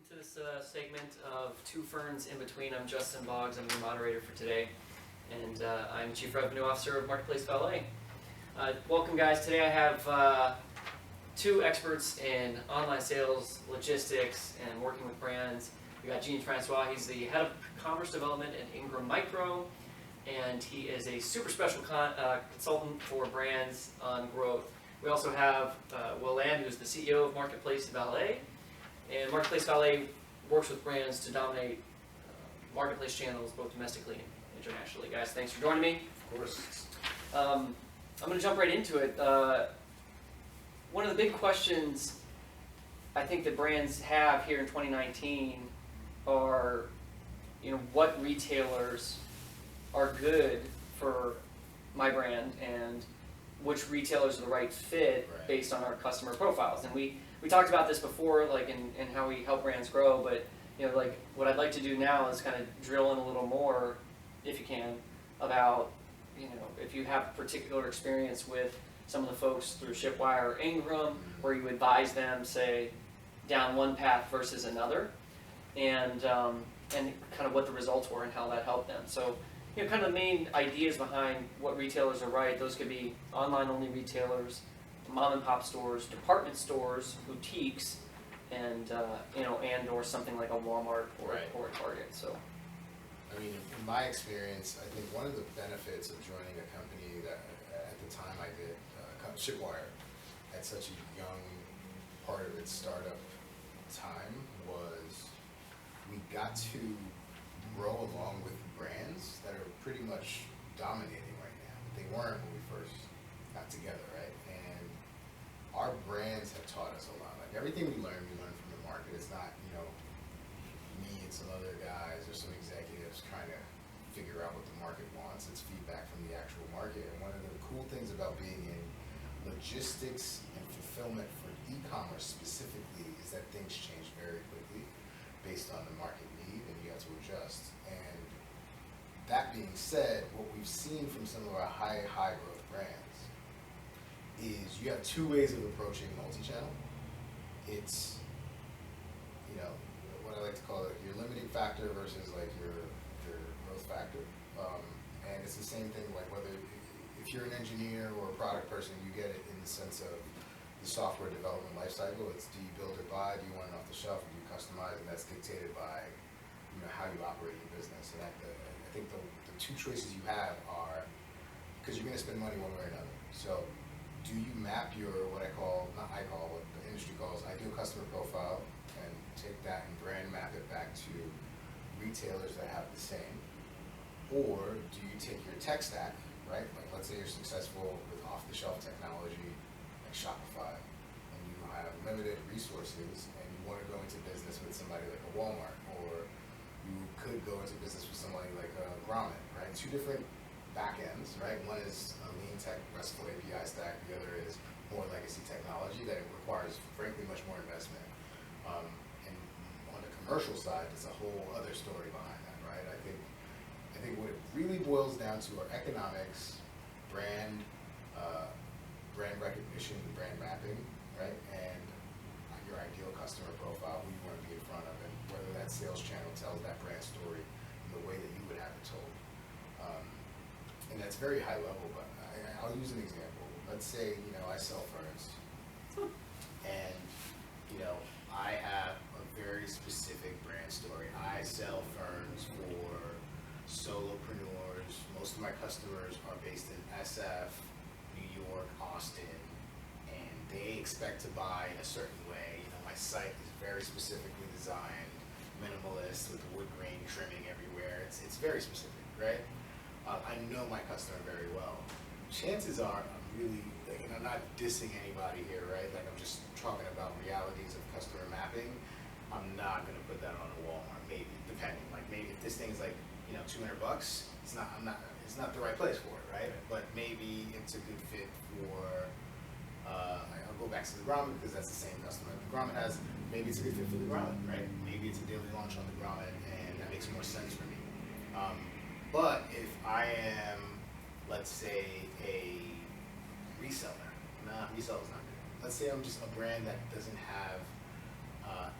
welcome to this segment of Two Ferns in Between. I'm Justin Boggs, I'm your moderator for today, and I'm Chief Revenue Officer of Marketplace Valet. Welcome guys, today I have two experts in online sales, logistics, and working with brands. We got Jean Francois, he's the Head of Commerce Development at Ingram Micro, and he is a super special consultant for brands on growth. We also have Will Land, who's the CEO of Marketplace Valet. And Marketplace Valet works with brands to dominate marketplace channels, both domestically and internationally. Guys, thanks for joining me. Of course. I'm going to jump right into it. One of the big questions I think that brands have here in 2019 are, what retailers are good for my brand and which retailers are the right fit based on our customer profiles. And we talked about this before, like in how we help brands grow, but what I'd like to do now is kind of drill in a little more, if you can, about if you have particular experience with some of the folks through Shipwire or Ingram, where you advise them, say, down one path versus another, and kind of what the results were and how that helped them. So, kind of the main ideas behind what retailers are right. Those could be online-only retailers, mom-and-pop stores, department stores, boutiques, and or something like a Walmart or a Target. So, I mean, in my experience, I think one of the benefits of joining a company that at the time I did, Shipwire, at such a young part of its startup time, was we got to grow along with brands that are pretty much dominating right now. They weren't when we first got together, right? And our brands have taught us a lot. Like everything we learn from the market. It's not, me and some other guys or some executives trying to figure out what the market wants. It's feedback from the actual market. And one of the cool things about being in logistics and fulfillment for e-commerce specifically is that things change very quickly based on the market need, and you have to adjust. And that being said, what we've seen from some of our high growth brands is you have two ways of approaching multi-channel. It's, what I like to call it your limiting factor versus like your growth factor. And it's the same thing like whether if you're an engineer or a product person, you get it in the sense of the software development lifecycle. It's do you build or buy, do you want it off the shelf, or do you customize, and that's dictated by how you operate your business. And I think the two choices you have are, because you're going to spend money one way or another. So do you map your, what the industry calls ideal customer profile, and take that and brand map it back to retailers that have the same? Or do you take your tech stack, right? Like let's say you're successful with off-the-shelf technology like Shopify, and you have limited resources and you want to go into business with somebody like a Walmart, or you could go into business with somebody like a Grommet, right? Two different back ends, right? One is a lean tech RESTful API stack, the other is more legacy technology that it requires, frankly, much more investment. And on the commercial side, there's a whole other story behind that, right? I think what it really boils down to are economics, brand recognition, brand mapping, right? And your ideal customer profile, who you want to be in front of, and whether that sales channel tells that brand story in the way that you would have it told. And that's very high level, but I'll use an example. Let's say, I sell Ferns, and, I have a very specific brand story. I sell Ferns for solopreneurs. Most of my customers are based in SF, New York, Austin, and they expect to buy in a certain way. My site is very specifically designed, minimalist with wood grain trimming everywhere. It's very specific, right? I know my customer very well. Chances are I'm really, and I'm not dissing anybody here, right? Like I'm just talking about realities of customer mapping. I'm not gonna put that on a Walmart, maybe, depending. Like maybe if this thing's like, $200, it's not the right place for it, right? But maybe it's a good fit for, I'll go back to the Grommet because that's the same customer the Grommet has. Maybe it's a good fit for the Grommet, right? Maybe it's a daily launch on the Grommet, and that makes more sense for me. But if I am, let's say, a reseller, reseller's not good. Let's say I'm just a brand that doesn't have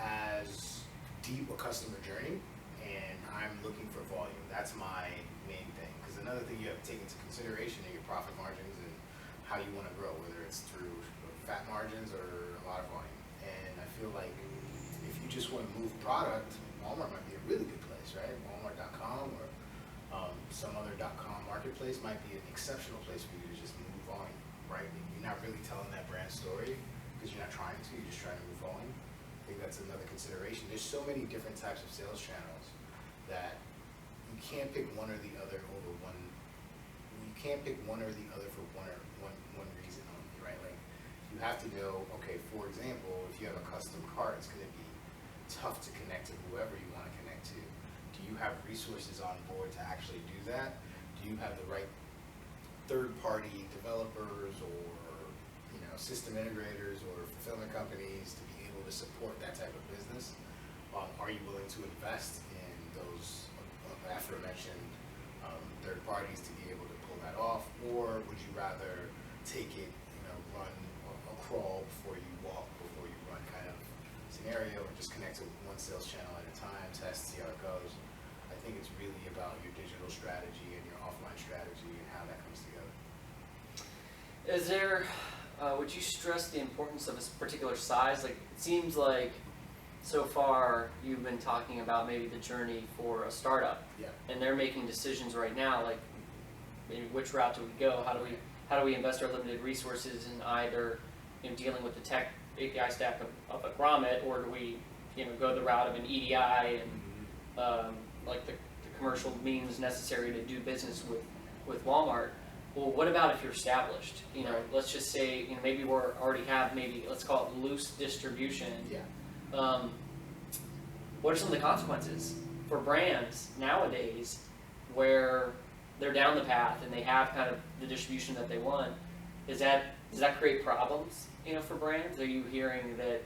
as deep a customer journey, and I'm looking for volume. That's my main thing. Because another thing you have to take into consideration are your profit margins and how you want to grow, whether it's through fat margins or a lot of volume. And I feel like if you just want to move product, Walmart might be a really good place, right? Walmart.com or some other .com marketplace might be an exceptional place for you to just move volume, right? You're not really telling that brand story because you're not trying to, you're just trying to move volume. I think that's another consideration. There's so many different types of sales channels that you can't pick one or the other over one. You can't pick one or the other for one reason only, right? Like you have to know, okay, for example, if you have a custom cart, it's going to be tough to connect to whoever you want to connect to. Do you have resources on board to actually do that? Do you have the right third-party developers or system integrators or fulfillment companies to be able to support that type of business? Are you willing to invest in those aforementioned third parties to be able to pull that off, or would you rather take it, run a crawl before you walk, before you run kind of scenario, or just connect to one sales channel at a time, test, see how it goes? I think it's really about your digital strategy and your offline strategy and how that comes together. Is there, would you stress the importance of a particular size? Like, it seems like so far you've been talking about maybe the journey for a startup, Yeah. and they're making decisions right now, like maybe which route do we go? How do we invest our limited resources in either dealing with the tech API stack of a Grommet, or do we go the route of an EDI and like the commercial means necessary to do business with Walmart? Well, what about if you're established? Let's just say maybe we're already have let's call it loose distribution. Yeah. What are some of the consequences for brands nowadays where they're down the path and they have kind of the distribution that they want? Does that create problems for brands? Are you hearing that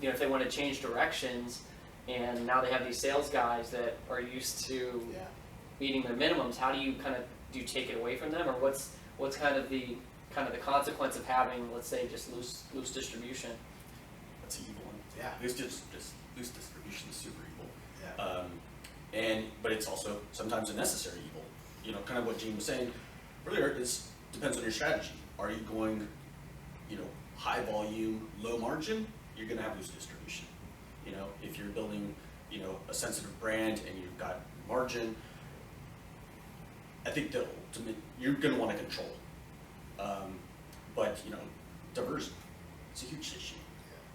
if they want to change directions and now they have these sales guys that are used to meeting their minimums, how do you do you take it away from them, or what's kind of the consequence of having, let's say, just loose distribution? That's an evil one. Yeah. Loose distribution is super evil. Yeah. But it's also sometimes a necessary evil. Kind of what Jean was saying earlier, is depends on your strategy. Are you going, high volume, low margin? You're going to have loose distribution. If you're building, a sensitive brand and you've got margin, I think the ultimate, you're going to want to control. But diversion, it's a huge issue.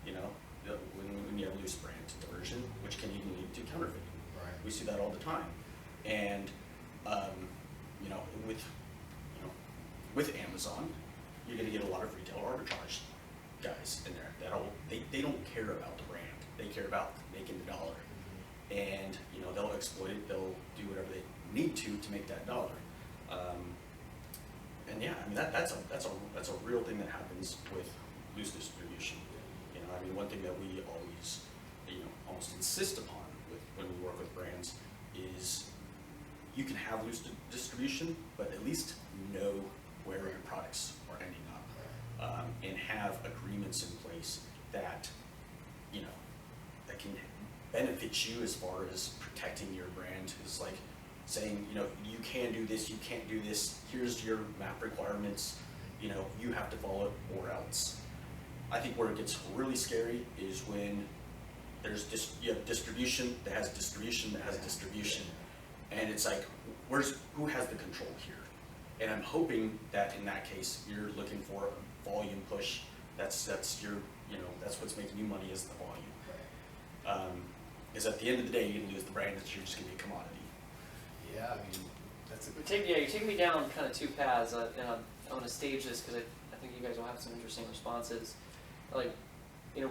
When you have loose brand diversion, which can even lead to counterfeiting. Right. We see that all the time. And with Amazon, you're going to get a lot of retail arbitrage guys in there they don't care about the brand. They care about making the dollar. And they'll exploit it. They'll do whatever they need to make that dollar. And yeah, that's a real thing that happens with loose distribution. One thing that we always almost insist upon when we work with brands is you can have loose distribution, but at least know where your products are ending up, and have agreements in place that that can benefit you as far as protecting your brand. Is like saying, you can do this, you can't do this, here's your map requirements, you have to follow it or else. I think where it gets really scary is when you have distribution that has distribution that has distribution, and it's like, who has the control here? And I'm hoping that in that case, you're looking for a volume push. That's your, that's what's making you money, is the volume. Is at the end of the day, you're gonna lose the brand, that you're just gonna be a commodity. Yeah, that's a You're taking me down kind of two paths, and I'm going to stage this because I think you guys will have some interesting responses. Like, it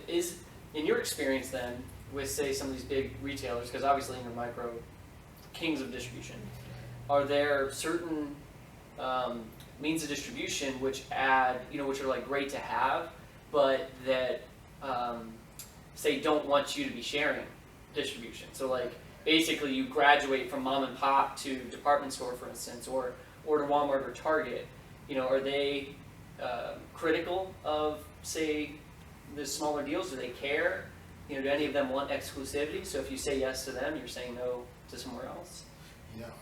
is, in your experience then, with say some of these big retailers, because obviously Ingram Micro, kings of distribution, are there certain means of distribution which which are like great to have, but that say don't want you to be sharing distribution? So like basically you graduate from mom and pop to department store, for instance, or to Walmart or Target. Are they critical of say the smaller deals, do they care? You know, do any of them want exclusivity? So if you say yes to them, you're saying no to somewhere else? You know,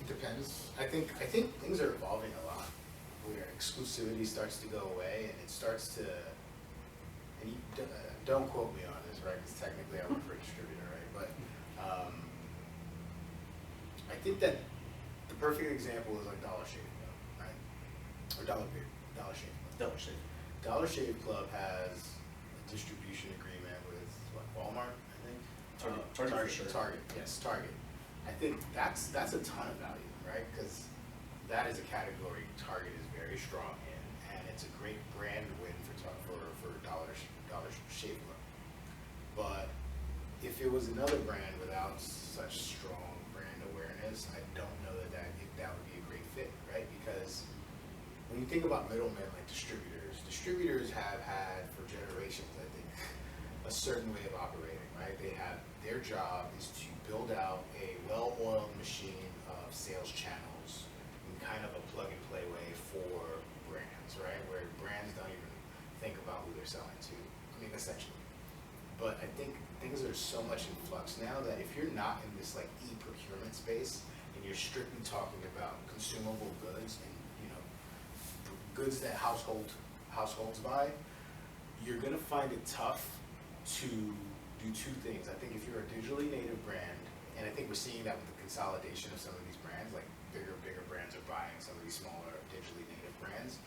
it depends. I think things are evolving a lot, where exclusivity starts to go away, and it starts to. And you don't quote me on this, right? Because technically I work for a distributor, right? But I think that the perfect example is like Dollar Shave Club, right? Or Dollar Shave Club. Dollar Shave. Dollar Shave Club has a distribution agreement with what, Walmart, I think. Target, for sure. Target, yes, Target. I think that's a ton of value, right? Because that is a category Target is very strong in, and it's a great brand win for Dollar Shave Club. But if it was another brand without such strong brand awareness, I don't know that would be a great fit, right? Because when you think about middlemen like distributors have had for generations, I think, a certain way of operating, right? They have, their job is to build out a well-oiled machine of sales channels in kind of a plug-and-play way for brands, right? Where brands don't even think about who they're selling to, I mean, essentially. But I think things are so much in flux now that if you're not in this like e-procurement space and you're strictly talking about consumable goods and, you know, goods that households buy, you're gonna find it tough to do two things. I think if you're a digitally native brand, and I think we're seeing that with the consolidation of some of these brands, like bigger brands are buying some of these smaller digitally native brands.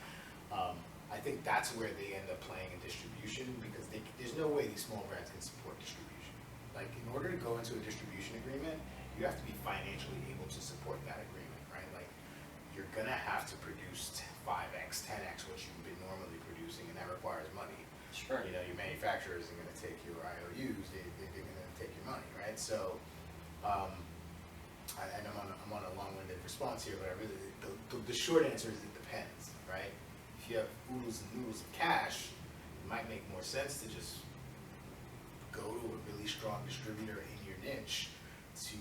I think that's where they end up playing in distribution, because there's no way these small brands can support distribution. Like, in order to go into a distribution agreement, you have to be financially able to support that agreement, right? Like, you're gonna have to produce 5x, 10x what you've been normally producing, and that requires money. Sure. You know, your manufacturer isn't gonna take your IOUs, they're gonna take your money, right? So, and I'm on a long-winded response here, but I really, the short answer is it depends, right? If you have oodles and noodles of cash, it might make more sense to just go to a really strong distributor in your niche to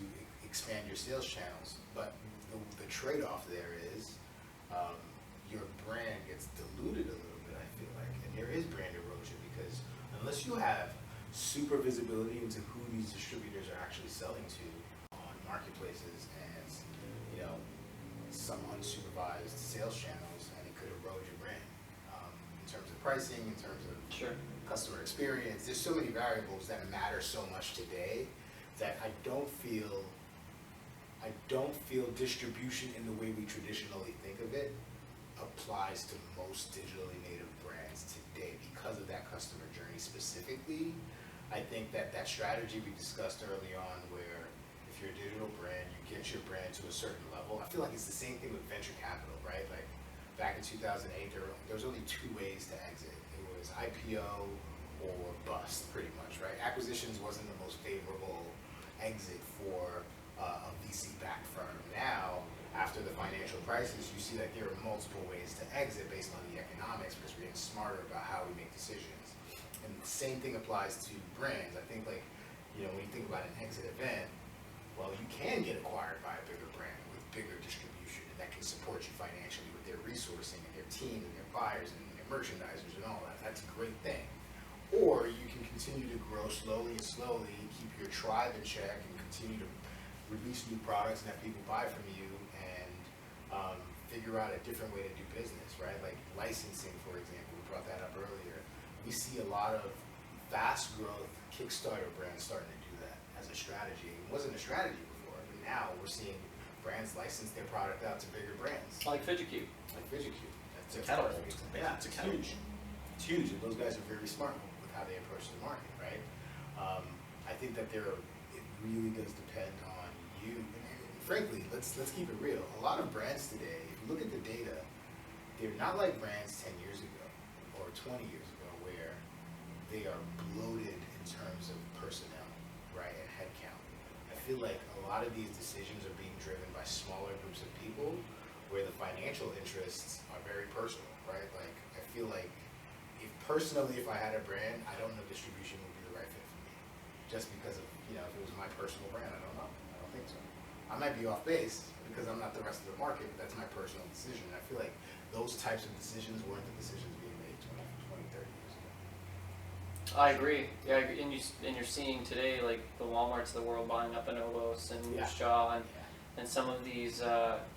expand your sales channels. But the trade-off there is your brand gets diluted a little bit, I feel like, and there is brand erosion, because unless you have super visibility into who these distributors are actually selling to on marketplaces and, you know, some unsupervised sales channels, and it could erode your brand in terms of pricing, in terms of Sure. customer experience. There's so many variables that matter so much today that I don't feel distribution in the way we traditionally think of it applies to most digitally native brands today because of that customer journey specifically. I think that strategy we discussed early on, where if you're a digital brand, you get your brand to a certain level. I feel like it's the same thing with venture capital, right? Like back in 2008, there was only two ways to exit. It was IPO or bust, pretty much, right? Acquisitions wasn't the most favorable exit for a VC-backed firm. Now, after the financial crisis, you see that there are multiple ways to exit based on the economics, because we're getting smarter about how we make decisions. And the same thing applies to brands. I think, like, you know, when you think about an exit event, well, you can get acquired by a bigger brand with bigger distribution, and that can support you financially with their resourcing and their team and their buyers and their merchandisers and all that. That's a great thing. Or you can continue to grow slowly, keep your tribe in check, and continue to release new products that people buy from you, and figure out a different way to do business, right? Like licensing, for example, we brought that up earlier. We see a lot of fast growth Kickstarter brands starting to do that as a strategy. It wasn't a strategy before, but now we're seeing brands license their product out to bigger brands. Like FidgetCube. That's It's a catapult. Yeah, It's a it's catapult. huge. It's huge, and those guys are very smart with how they approach the market, right? I think that it really does depend on you. And frankly, let's keep it real. A lot of brands today, if you look at the data, they're not like brands 10 years ago or 20 years ago, where they are bloated in terms of personnel, right, and headcount. I feel like a lot of these decisions are being driven by smaller groups of people, where the financial interests are very personal, right? Like, I feel like if I had a brand, I don't know distribution would be the right fit for me. Just because of, you know, if it was my personal brand, I don't know. I don't think so. I might be off base because I'm not the rest of the market, but that's my personal decision. And I feel like those types of decisions weren't the decisions being made 20, 30 years ago. I agree. Yeah, I agree. And you're seeing today like the WalMarts of the world buying up Bonobos and Yeah. Shaw and some of these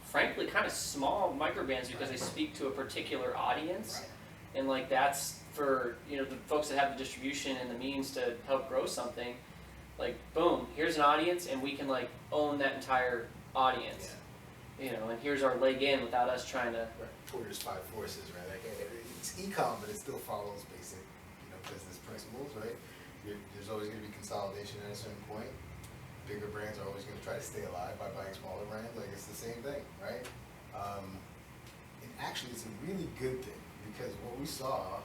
frankly kind of small micro brands because they speak to a particular audience, Right. and like that's for the folks that have the distribution and the means to help grow something. Like boom, here's an audience, and we can like own that entire audience. And here's our leg in without us trying to. Right. Porter's five forces, right? Like it's e-com, but it still follows basic, business principles, right? There's always going to be consolidation at a certain point. Bigger brands are always going to try to stay alive by buying smaller brands. Like it's the same thing, right? And actually, it's a really good thing because what we saw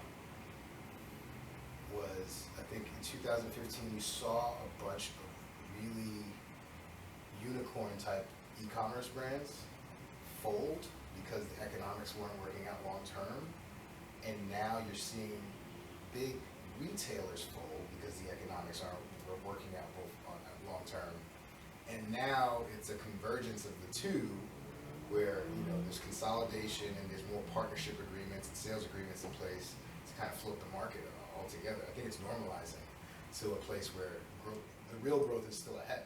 was, I think in 2015, you saw a bunch of really unicorn type e-commerce brands fold because the economics weren't working out long term, and now you're seeing big retailers fold because the economics aren't working out both on long term, and now it's a convergence of the two, where there's consolidation and there's more partnership agreements and sales agreements in place to kind of float the market altogether. I think it's normalizing to a place where the real growth is still ahead.